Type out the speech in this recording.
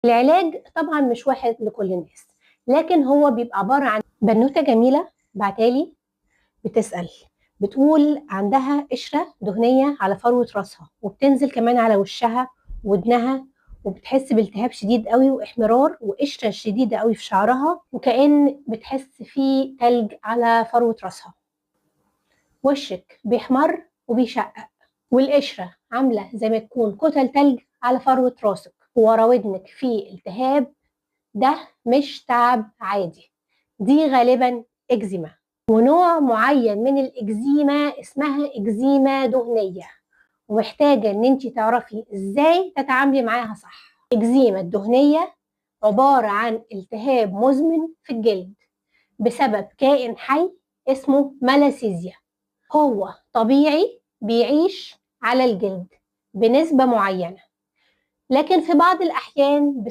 العلاج طبعا مش واحد لكل الناس، لكن هو بيبقى عبارة عن بنوتة جميلة بعتالي بتسأل، بتقول عندها قشرة دهنية على فروة راسها وبتنزل كمان على وشها ودنها، وبتحس بالتهاب شديد قوي واحمرار وقشرة شديدة قوي في شعرها، وكأن بتحس في تلج على فروة راسها. وشك بيحمر وبيشقق، والقشرة عاملة زي ما تكون كتل تلج على فروة راسك، وورا ودنك في التهاب. ده مش تعب عادي، دي غالبا اكزيما، ونوع معين من الاكزيما اسمها اكزيما دهنية، ومحتاجة ان انت تعرفي ازاي تتعاملي معاها صح. الاكزيما الدهنية عبارة عن التهاب مزمن في الجلد بسبب كائن حي اسمه ملاسيزيا. هو طبيعي بيعيش على الجلد بنسبة معينة، لكن في بعض الأحيان